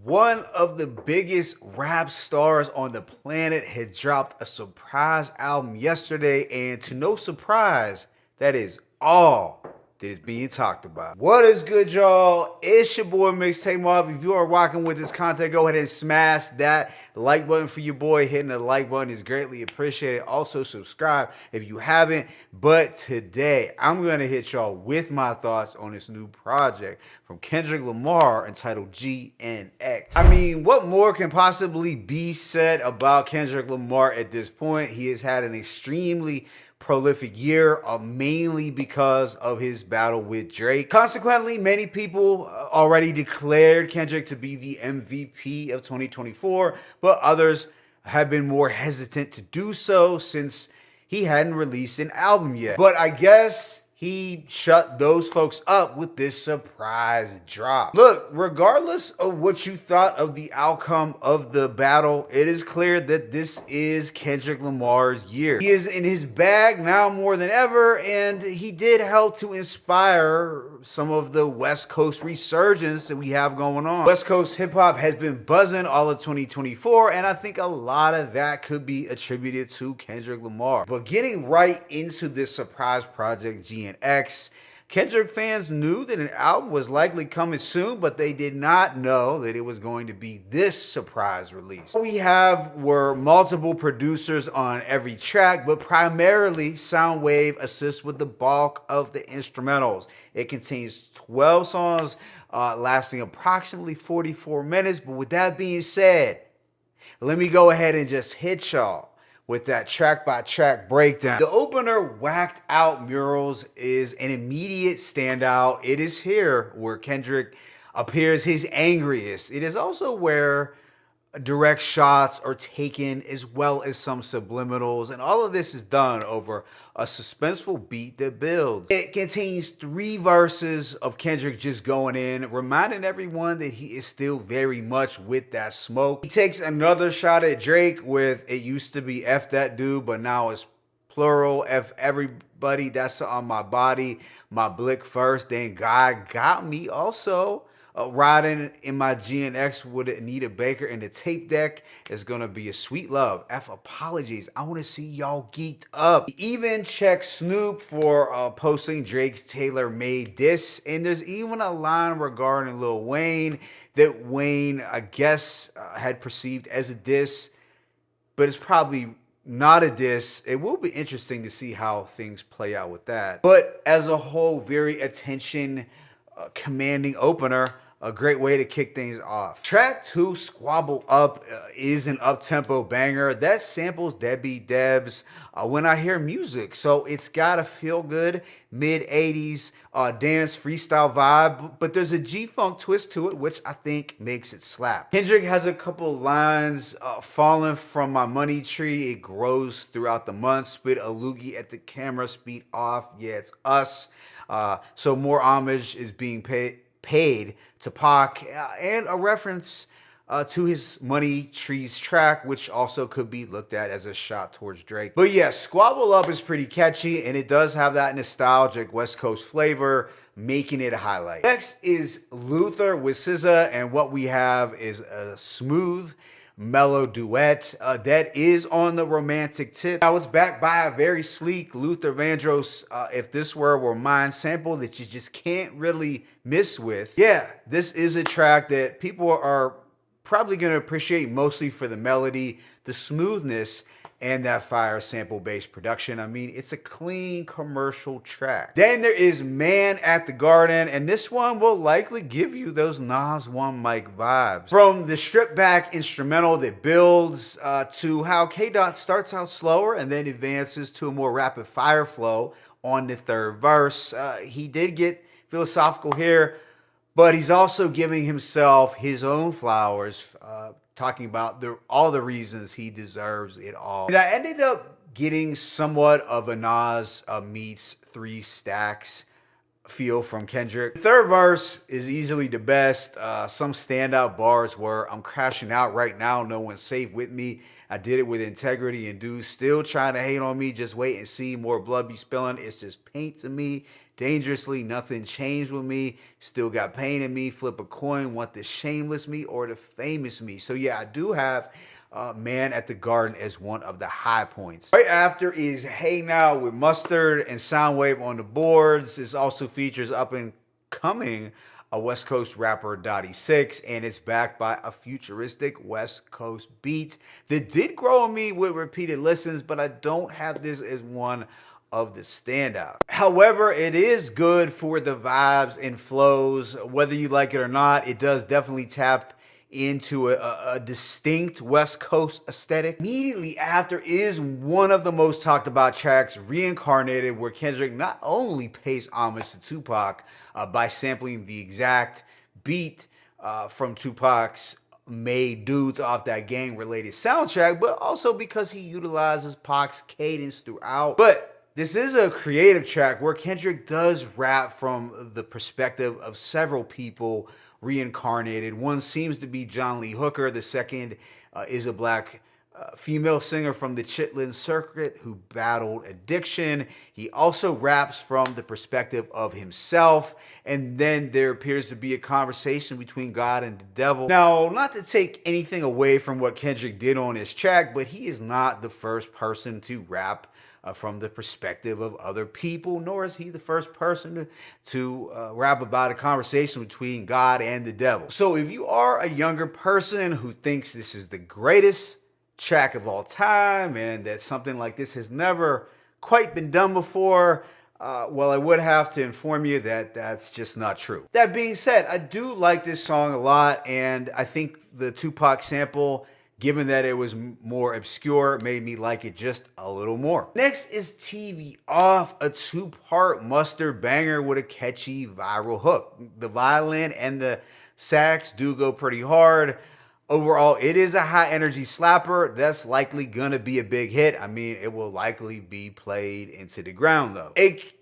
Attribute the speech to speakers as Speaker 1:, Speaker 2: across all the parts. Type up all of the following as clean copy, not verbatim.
Speaker 1: One of the biggest rap stars on the planet had dropped a surprise album yesterday, and to no surprise, that is all that is being talked about. What is good, y'all? It's your boy Mixtape Mob. If you are rocking with this content, go ahead and smash that like button for your boy. Hitting the like button is greatly appreciated. Also, subscribe if you haven't. But today, I'm going to hit y'all with my thoughts on this new project from Kendrick Lamar entitled GNX. I mean, what more can possibly be said about Kendrick Lamar at this point? He has had an extremely prolific year, mainly because of his battle with Drake. Consequently, many people already declared Kendrick to be the MVP of 2024, but others have been more hesitant to do so since he hadn't released an album yet. But I guess he shut those folks up with this surprise drop. Look, regardless of what you thought of the outcome of the battle, it is clear that this is Kendrick Lamar's year. He is in his bag now more than ever, and he did help to inspire some of the West Coast resurgence that we have going on. West Coast hip hop has been buzzing all of 2024, and I think a lot of that could be attributed to Kendrick Lamar. But getting right into this surprise project, GNX, Kendrick fans knew that an album was likely coming soon, but they did not know that it was going to be this surprise release. What we have were multiple producers on every track, but primarily Soundwave assists with the bulk of the instrumentals. It contains 12 songs lasting approximately 44 minutes, but with that being said, let me go ahead and just hit y'all with that track-by-track breakdown. The opener, Whacked Out Murals, is an immediate standout. It is here where Kendrick appears his angriest. It is also where direct shots are taken, as well as some subliminals, and all of this is done over a suspenseful beat that builds. It contains 3 verses of Kendrick just going in, reminding everyone that he is still very much with that smoke. He takes another shot at Drake with "It used to be F that dude, but now it's plural, F everybody, that's on my body, my blick first, then God got me." Also, riding in my GNX with Anita Baker, and the tape deck is gonna be a sweet love. F apologies. I want to see y'all geeked up. He even checked Snoop for posting Drake's tailor-made diss, and there's even a line regarding Lil Wayne that Wayne, I guess, had perceived as a diss, but it's probably not a diss. It will be interesting to see how things play out with that. But as a whole, very attention commanding opener. A great way to kick things off. Track 2, Squabble Up, is an up-tempo banger that samples Debbie Debs when I hear music. So it's got a feel-good mid-80s dance freestyle vibe, but there's a G-Funk twist to it, which I think makes it slap. Kendrick has a couple lines, "Falling from my money tree, it grows throughout the months, spit a loogie at the camera, speed off, yeah, it's us." So more homage is being paid to Pac, and a reference to his Money Trees track, which also could be looked at as a shot towards Drake. But yeah, Squabble Up is pretty catchy, and it does have that nostalgic West Coast flavor, making it a highlight. Next is Luther with SZA, and what we have is a smooth, mellow duet that is on the romantic tip. Now it's backed by a very sleek Luther Vandross "If This Were Mine" sample that you just can't really miss with. Yeah, this is a track that people are probably going to appreciate mostly for the melody, the smoothness, and that fire sample-based production. I mean, it's a clean commercial track. Then there is Man at the Garden, and this one will likely give you those Nas One Mic vibes. From the stripped-back instrumental that builds to how K-Dot starts out slower and then advances to a more rapid-fire flow on the 3rd verse. He did get philosophical here, but he's also giving himself his own flowers, talking about all the reasons he deserves it all. And I ended up getting somewhat of a Nas meets 3 Stacks feel from Kendrick. The 3rd verse is easily the best. Some standout bars were, "I'm crashing out right now, no one's safe with me. I did it with integrity, and dudes still trying to hate on me. Just wait and see, more blood be spilling. It's just paint to me. dangerously. Nothing changed with me. Still got pain in me. Flip a coin. Want the shameless me or the famous me? So yeah, I do have Man at the Garden as one of the high points. Right after is Hey Now with Mustard and Soundwave on the boards. This also features up and coming a West Coast rapper, Dottie Six, and it's backed by a futuristic West Coast beat that did grow on me with repeated listens, but I don't have this as one of the standouts. However, it is good for the vibes and flows. Whether you like it or not, it does definitely tap into a distinct West Coast aesthetic. Immediately after is one of the most talked about tracks, Reincarnated, where Kendrick not only pays homage to Tupac by sampling the exact beat from Tupac's Made Dudes off that gang-related soundtrack, but also because he utilizes Pac's cadence throughout. But this is a creative track where Kendrick does rap from the perspective of several people reincarnated. One seems to be John Lee Hooker. The second is a black female singer from the Chitlin circuit who battled addiction. He also raps from the perspective of himself. And then there appears to be a conversation between God and the devil. Now, not to take anything away from what Kendrick did on his track, but he is not the first person to rap from the perspective of other people, nor is he the first person to rap about a conversation between God and the devil. So if you are a younger person who thinks this is the greatest track of all time and that something like this has never quite been done before, well, I would have to inform you that that's just not true. That being said, I do like this song a lot, and I think the Tupac sample, given that it was more obscure, made me like it just a little more. Next is TV Off, a two-part Mustard banger with a catchy viral hook. The violin and the sax do go pretty hard. Overall, it is a high-energy slapper that's likely gonna be a big hit. I mean, it will likely be played into the ground, though.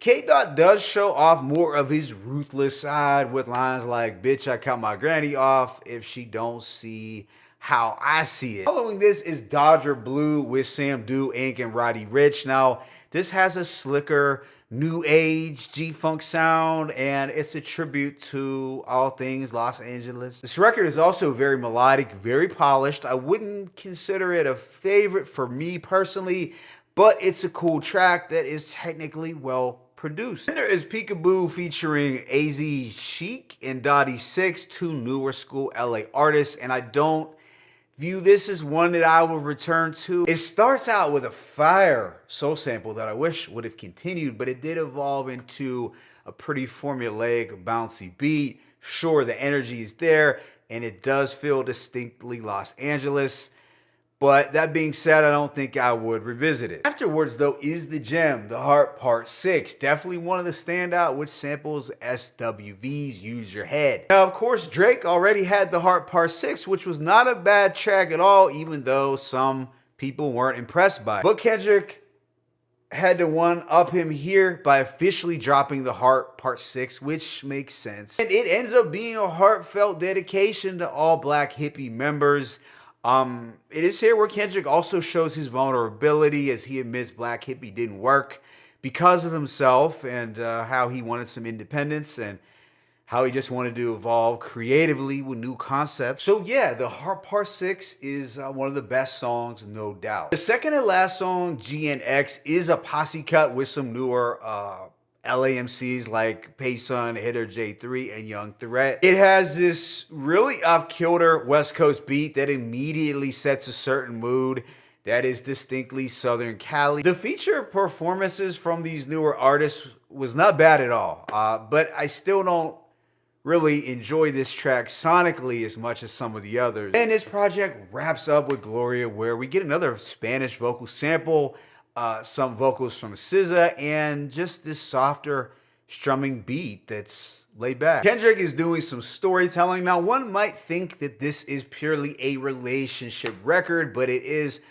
Speaker 1: K-Dot does show off more of his ruthless side with lines like, "Bitch, I cut my granny off if she don't see how I see it." Following this is Dodger Blue with Sam Du, Inc. and Roddy Ricch. Now, this has a slicker, new age G-Funk sound, and it's a tribute to all things Los Angeles. This record is also very melodic, very polished. I wouldn't consider it a favorite for me personally, but it's a cool track that is technically well produced. Then there is Peekaboo featuring AZ Chic and Dottie Six, two newer school LA artists, and I don't view this as one that I will return to. It starts out with a fire soul sample that I wish would have continued, but it did evolve into a pretty formulaic, bouncy beat. Sure, the energy is there, and it does feel distinctly Los Angeles. But that being said, I don't think I would revisit it. Afterwards, though, is the gem, The Heart Part 6. Definitely one of the standout, which samples SWV's Use Your Head. Now, of course, Drake already had The Heart Part 6, which was not a bad track at all, even though some people weren't impressed by it. But Kendrick had to one-up him here by officially dropping The Heart Part 6, which makes sense. And it ends up being a heartfelt dedication to all black hippie members. It is here where Kendrick also shows his vulnerability as he admits Black Hippie didn't work because of himself and how he wanted some independence and how he just wanted to evolve creatively with new concepts. So yeah, The Heart Part 6 is one of the best songs, no doubt. The second and last song, GNX, is a posse cut with some newer LAMCs like Payson, Hitter J3, and Young Threat. It has this really off-kilter West Coast beat that immediately sets a certain mood that is distinctly Southern Cali. The feature performances from these newer artists was not bad at all, but I still don't really enjoy this track sonically as much as some of the others. And this project wraps up with Gloria, where we get another Spanish vocal sample, some vocals from SZA, and just this softer strumming beat that's laid back. Kendrick is doing some storytelling. Now, one might think that this is purely a relationship record, but it is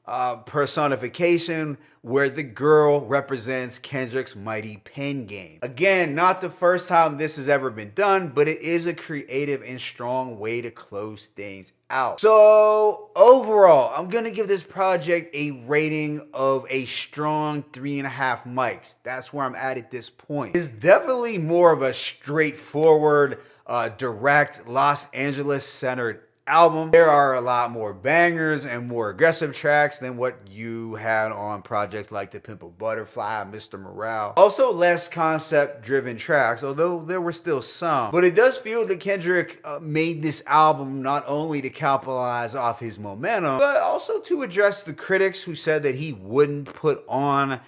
Speaker 1: personification where the girl represents Kendrick's mighty pen game. Again, not the first time this has ever been done, but it is a creative and strong way to close things out. So overall, I'm gonna give this project a rating of a strong 3.5 mics. That's where I'm at this point. It's definitely more of a straightforward, direct, Los Angeles centered album. There are a lot more bangers and more aggressive tracks than what you had on projects like The Pimple Butterfly, Mr. Morale. Also less concept driven tracks, although there were still some. But it does feel that Kendrick made this album not only to capitalize off his momentum, but also to address the critics who said that he wouldn't put on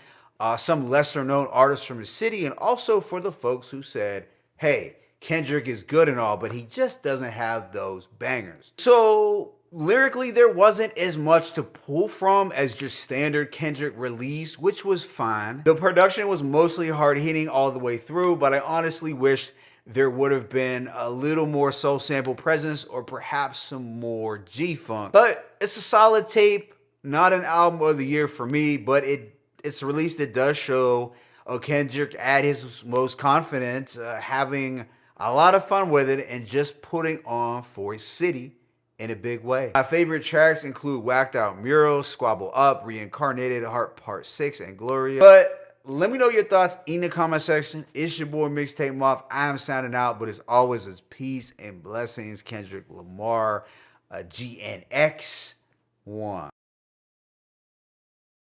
Speaker 1: some lesser known artists from the city, and also for the folks who said, hey, Kendrick is good and all, but he just doesn't have those bangers. So lyrically, there wasn't as much to pull from as just standard Kendrick release, which was fine. The production was mostly hard hitting all the way through, but I honestly wish there would have been a little more soul sample presence or perhaps some more G-Funk. But it's a solid tape, not an album of the year for me, but its release that does show Kendrick at his most confident, having a lot of fun with it and just putting on for his city in a big way. My favorite tracks include Whacked Out Murals, Squabble Up, Reincarnated, Heart Part 6, and Gloria. But let me know your thoughts in the comment section. It's your boy Mixtape Moth. I am sounding out, but as always, it's peace and blessings. Kendrick Lamar, GNX 1.